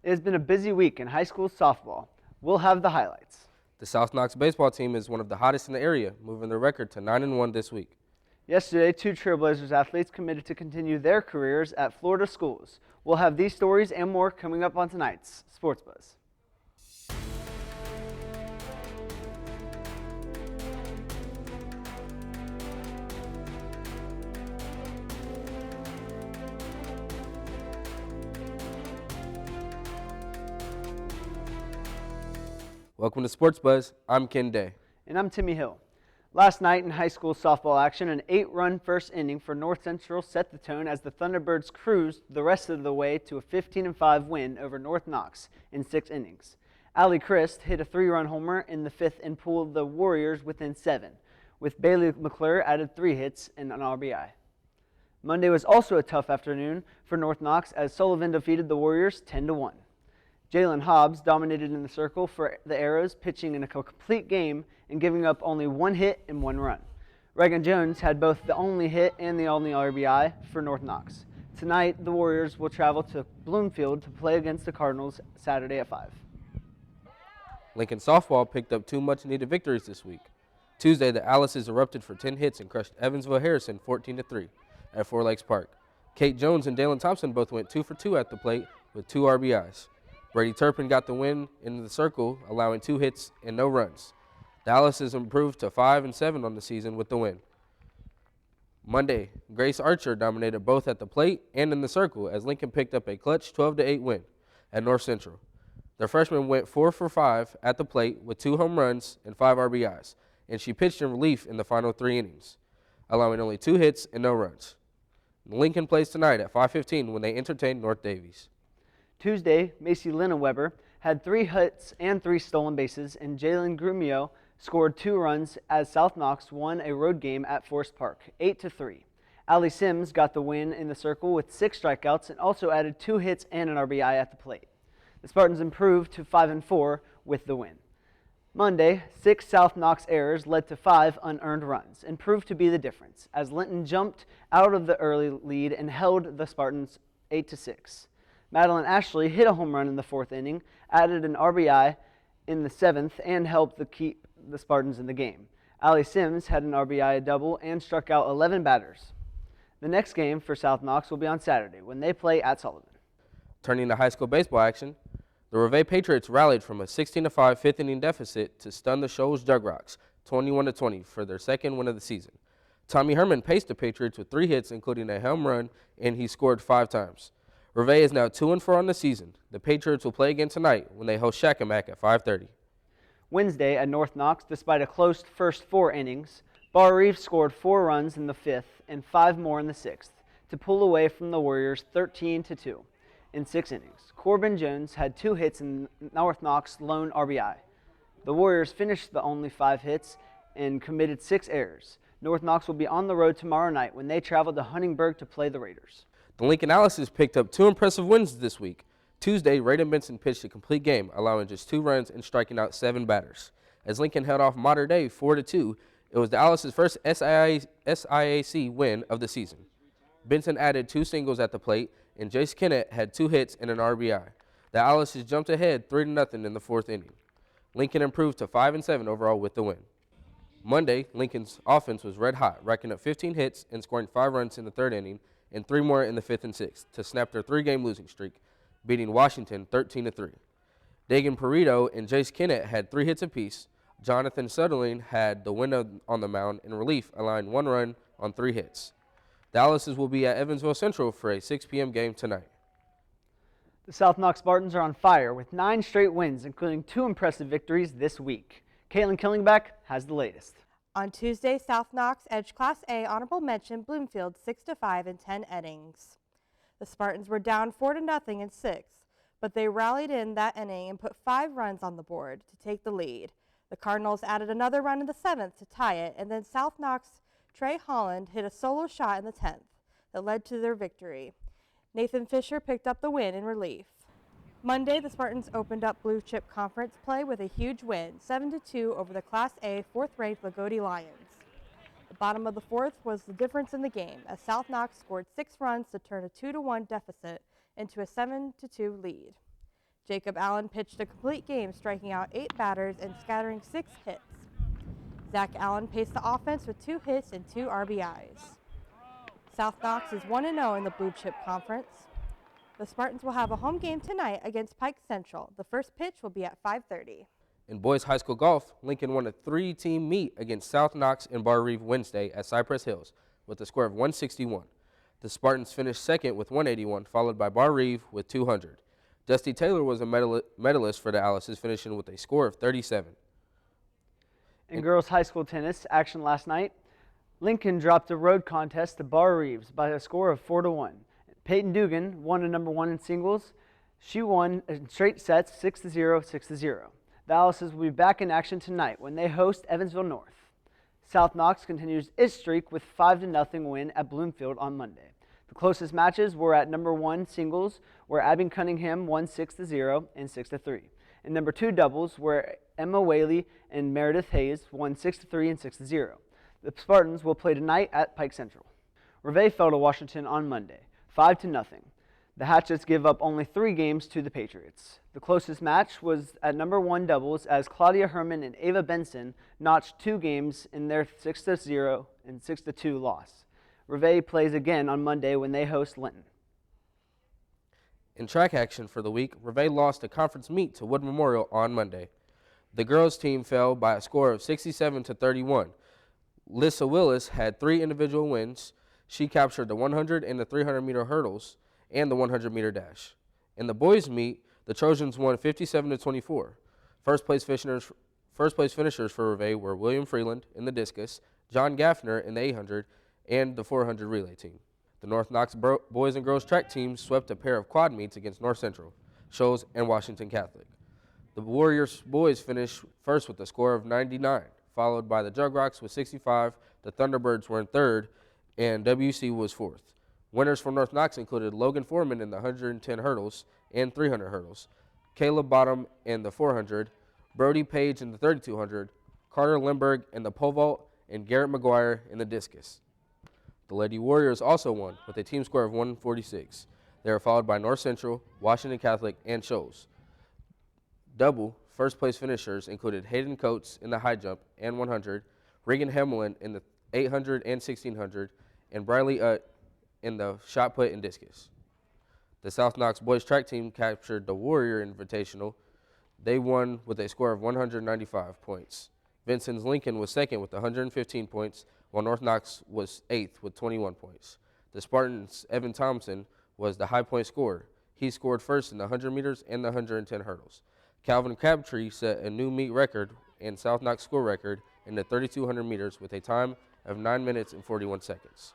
It has been a busy week in high school softball. We'll have the highlights. The South Knox baseball team is one of the hottest in the area, moving their record to 9-1 this week. Yesterday, 2 Trailblazers athletes committed to continue their careers at Florida schools. We'll have these stories and more coming up on tonight's Sports Buzz. Welcome to Sports Buzz. I'm Ken Day. And I'm Timmy Hill. Last night in high school softball action, an 8-run first inning for North Central set the tone as the Thunderbirds cruised the rest of the way to a 15-5 win over North Knox in 6 innings. Allie Christ hit a 3-run homer in the 5th and pulled the Warriors within 7, with Bailey McClure added 3 hits and an RBI. Monday was also a tough afternoon for North Knox as Sullivan defeated the Warriors 10-1. Jalen Hobbs dominated in the circle for the Arrows, pitching in a complete game and giving up only 1 hit and 1 run. Reagan Jones had both the only hit and the only RBI for North Knox. Tonight, the Warriors will travel to Bloomfield to play against the Cardinals Saturday at 5. Lincoln softball picked up 2 much-needed victories this week. Tuesday, the Alices erupted for 10 hits and crushed Evansville Harrison 14-3 at Four Lakes Park. Kate Jones and Dalen Thompson both went 2 for 2 at the plate with 2 RBIs. Brady Turpin got the win in the circle, allowing 2 hits and no runs. The Alices improved to 5-7 on the season with the win. Monday, Grace Archer dominated both at the plate and in the circle as Lincoln picked up a clutch 12-8 win at North Central. The freshman went 4 for 5 at the plate with 2 home runs and 5 RBIs, and she pitched in relief in the final 3 innings, allowing only 2 hits and no runs. Lincoln plays tonight at 5:15 when they entertain North Davies. Tuesday, Macy Linnenweber had 3 hits and 3 stolen bases, and Jalen Grumio scored 2 runs as South Knox won a road game at Forest Park, 8-3. Allie Sims got the win in the circle with 6 strikeouts and also added 2 hits and an RBI at the plate. The Spartans improved to 5-4 with the win. Monday, 6 South Knox errors led to 5 unearned runs and proved to be the difference as Linton jumped out of the early lead and held the Spartans 8-6. Madeline Ashley hit a home run in the 4th inning, added an RBI in the 7th, and helped to keep the Spartans in the game. Allie Sims had an RBI double and struck out 11 batters. The next game for South Knox will be on Saturday when they play at Sullivan. Turning to high school baseball action, the Revay Patriots rallied from a 16-5 5th inning deficit to stun the Shoals Jugrocks 21-20 for their second win of the season. Tommy Herman paced the Patriots with 3 hits, including a home run, and he scored 5 times. Revay is now 2-4 on the season. The Patriots will play again tonight when they host Shakamak at 5:30. Wednesday at North Knox, despite a close first 4 innings, Bar Reef scored 4 runs in the 5th and 5 more in the 6th to pull away from the Warriors 13-2 in 6 innings. Corbin Jones had 2 hits in North Knox lone RBI. The Warriors finished the only 5 hits and committed 6 errors. North Knox will be on the road tomorrow night when they travel to Huntingburg to play the Raiders. The Lincoln Alices picked up 2 impressive wins this week. Tuesday, Raiden Benson pitched a complete game, allowing just 2 runs and striking out 7 batters. As Lincoln held off Mater Dei 4-2, it was the Alices' first SIAC win of the season. Benson added 2 singles at the plate, and Jace Kennett had 2 hits and an RBI. The Alices jumped ahead 3-0 in the 4th inning. Lincoln improved to 5-7 overall with the win. Monday, Lincoln's offense was red hot, racking up 15 hits and scoring 5 runs in the 3rd inning, and 3 more in the 5th and 6th to snap their 3-game losing streak, beating Washington 13-3. Dagan Perito and Jace Kennett had 3 hits apiece. Jonathan Sutherland had the winner on the mound in relief, allowing 1 run on 3 hits. The Alices will be at Evansville Central for a 6 p.m. game tonight. The South Knox Spartans are on fire with 9 straight wins, including 2 impressive victories this week. Caitlin Killingback has the latest. On Tuesday, South Knox edged Class A honorable mention Bloomfield 6-5 in 10 innings. The Spartans were down 4-0 in 6, but they rallied in that inning and put 5 runs on the board to take the lead. The Cardinals added another run in the 7th to tie it, and then South Knox Trey Holland hit a solo shot in the 10th that led to their victory. Nathan Fisher picked up the win in relief. Monday, the Spartans opened up Blue Chip Conference play with a huge win, 7-2 over the Class A 4th-ranked Lagodi Lions. The bottom of the 4th was the difference in the game, as South Knox scored 6 runs to turn a 2-1 deficit into a 7-2 lead. Jacob Allen pitched a complete game, striking out 8 batters and scattering 6 hits. Zach Allen paced the offense with 2 hits and 2 RBIs. South Knox is 1-0 in the Blue Chip Conference. The Spartans will have a home game tonight against Pike Central. The first pitch will be at 5:30. In boys high school golf, Lincoln won a 3-team meet against South Knox and Bar Reeve Wednesday at Cypress Hills with a score of 161. The Spartans finished second with 181, followed by Bar Reeve with 200. Dusty Taylor was a medalist for the Alices, finishing with a score of 37. In girls high school tennis action last night, Lincoln dropped a road contest to Bar Reeves by a score of 4-1. Peyton Dugan won a number 1 in singles. She won in straight sets 6-0, 6-0. The Alices will be back in action tonight when they host Evansville North. South Knox continues its streak with 5-0 win at Bloomfield on Monday. The closest matches were at number 1 singles, where Abby Cunningham won 6-0 and 6-3. And number 2 doubles, where Emma Whaley and Meredith Hayes won 6-3 and 6-0. The Spartans will play tonight at Pike Central. Reveille fell to Washington on Monday, 5-0. The Hatchets give up only 3 games to the Patriots. The closest match was at number 1 doubles, as Claudia Herman and Ava Benson notched 2 games in their 6-0 and 6-2 loss. Reveille plays again on Monday when they host Linton. In track action for the week, Reveille lost a conference meet to Wood Memorial on Monday. The girls' team fell by a score of 67-31. Lissa Willis had 3 individual wins. She captured the 100 and the 300-meter hurdles and the 100-meter dash. In the boys' meet, the Trojans won 57-24. First place finishers for Reveille were William Freeland in the discus, John Gaffner in the 800, and the 400 relay team. The North Knox boys and girls track teams swept a pair of quad meets against North Central, Shoals, and Washington Catholic. The Warriors boys finished first with a score of 99, followed by the Jug Rocks with 65. The Thunderbirds were in third, and WC was fourth. Winners for North Knox included Logan Foreman in the 110 hurdles and 300 hurdles, Caleb Bottom in the 400, Brody Page in the 3200, Carter Lindbergh in the pole vault, and Garrett McGuire in the discus. The Lady Warriors also won with a team score of 146. They were followed by North Central, Washington Catholic, and Shoals. Double first-place finishers included Hayden Coates in the high jump and 100, Regan Hemlin in the 800 and 1600, and Briley Utt in the shot put and discus. The South Knox boys track team captured the Warrior Invitational. They won with a score of 195 points. Vincent's Lincoln was second with 115 points, while North Knox was 8th with 21 points. The Spartans' Evan Thompson was the high point scorer. He scored first in the 100 meters and the 110 hurdles. Calvin Crabtree set a new meet record and South Knox score record in the 3,200 meters with a time of 9 minutes and 41 seconds.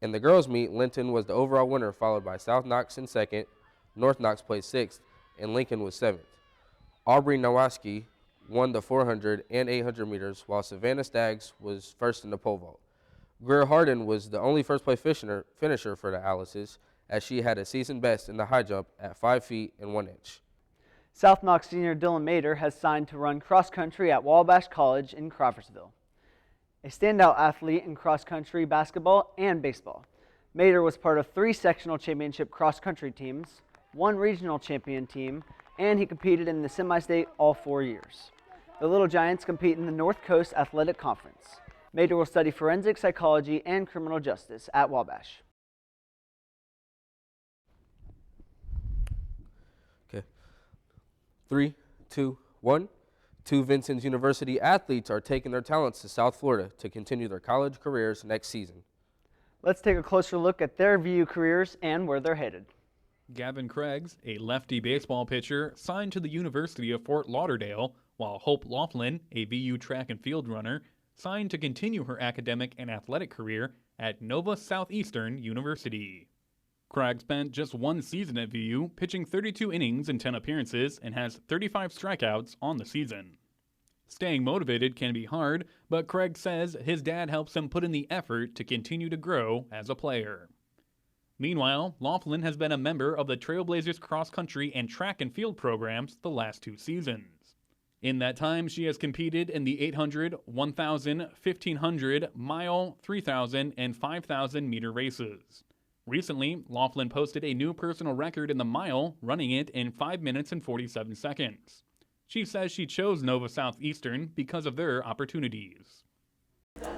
In the girls' meet, Linton was the overall winner, followed by South Knox in second, North Knox placed 6th, and Lincoln was 7th. Aubrey Nowaski won the 400 and 800 meters, while Savannah Staggs was first in the pole vault. Greer Harden was the only first-place finisher for the Alices, as she had a season best in the high jump at 5 feet and 1 inch. South Knox senior Dylan Mader has signed to run cross country at Wabash College in Crawfordsville. A standout athlete in cross country, basketball, and baseball. Mader was part of 3 sectional championship cross country teams, 1 regional champion team, and he competed in the semi-state all 4 years. The Little Giants compete in the North Coast Athletic Conference. Mader will study forensic psychology and criminal justice at Wabash. Okay. 3, 2, 1. 2 Vincennes University athletes are taking their talents to South Florida to continue their college careers next season. Let's take a closer look at their VU careers and where they're headed. Gavin Craigs, a lefty baseball pitcher, signed to the University of Fort Lauderdale, while Hope Laughlin, a VU track and field runner, signed to continue her academic and athletic career at Nova Southeastern University. Cragg spent just 1 season at VU, pitching 32 innings in 10 appearances, and has 35 strikeouts on the season. Staying motivated can be hard, but Craig says his dad helps him put in the effort to continue to grow as a player. Meanwhile, Laughlin has been a member of the Trailblazers cross-country and track and field programs the last 2 seasons. In that time, she has competed in the 800, 1,000, 1,500, mile, 3,000, and 5,000 meter races. Recently, Laughlin posted a new personal record in the mile, running it in 5 minutes and 47 seconds. She says she chose Nova Southeastern because of their opportunities.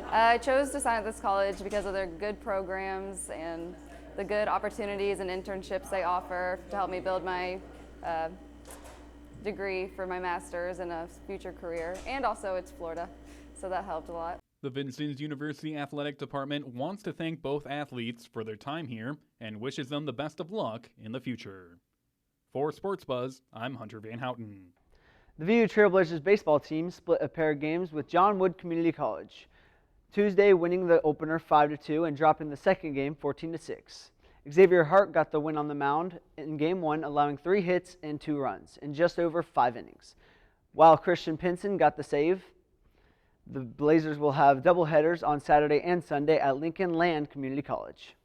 I chose to sign at this college because of their good programs and the good opportunities and internships they offer to help me build my degree for my master's and a future career. And also it's Florida, so that helped a lot. The Vincennes University Athletic Department wants to thank both athletes for their time here and wishes them the best of luck in the future. For Sports Buzz, I'm Hunter Van Houten. The VU Trailblazers baseball team split a pair of games with John Wood Community College. Tuesday winning the opener 5-2 and dropping the second game 14-6. Xavier Hart got the win on the mound in Game 1, allowing 3 hits and 2 runs in just over 5 innings. While Christian Pinson got the save, the Blazers will have doubleheaders on Saturday and Sunday at Lincoln Land Community College.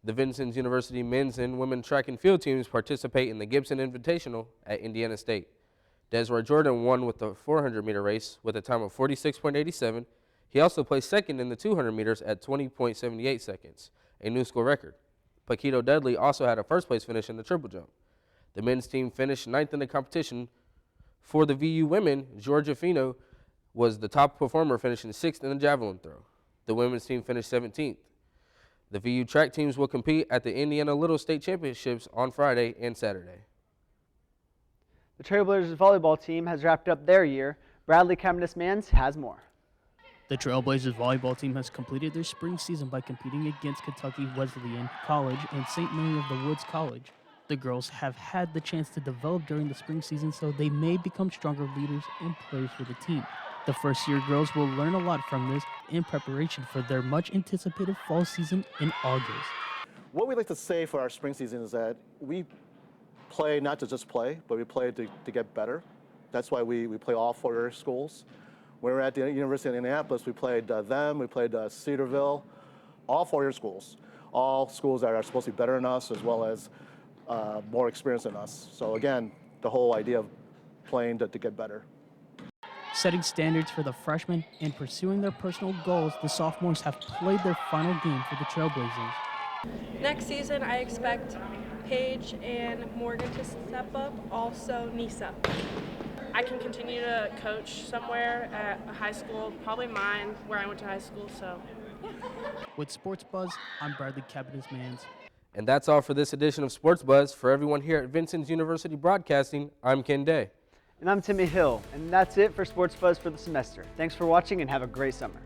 The Vincennes University men's and women's track and field teams participate in the Gibson Invitational at Indiana State. Desroy Jordan won with the 400-meter race with a time of 46.87. He also placed second in the 200 meters at 20.78 seconds, a new school record. Paquito Dudley also had a first-place finish in the triple jump. The men's team finished 9th in the competition. For the VU women, Georgia Fino was the top performer, finishing 6th in the javelin throw. The women's team finished 17th. The VU track teams will compete at the Indiana Little State Championships on Friday and Saturday. The Trailblazers volleyball team has wrapped up their year. Bradley Cabinis-Mans has more. The Trailblazers volleyball team has completed their spring season by competing against Kentucky Wesleyan College and St. Mary of the Woods College. The girls have had the chance to develop during the spring season, so they may become stronger leaders and players for the team. The first-year girls will learn a lot from this in preparation for their much-anticipated fall season in August. What we like to say for our spring season is that we play not to just play, but we play to get better. That's why we play all 4 schools. When we were at the University of Indianapolis, we played them, we played Cedarville, all 4 schools. All schools that are supposed to be better than us, as well as more experienced than us. So again, the whole idea of playing to get better. Setting standards for the freshmen and pursuing their personal goals, the sophomores have played their final game for the Trailblazers. Next season, I expect Paige and Morgan to step up, also Nisa. I can continue to coach somewhere at a high school, probably mine, where I went to high school, so yeah. With Sports Buzz, I'm Bradley Cabinis-Mans. And that's all for this edition of Sports Buzz. For everyone here at Vincennes University Broadcasting, I'm Ken Day. And I'm Timmy Hill, and that's it for Sports Buzz for the semester. Thanks for watching and have a great summer.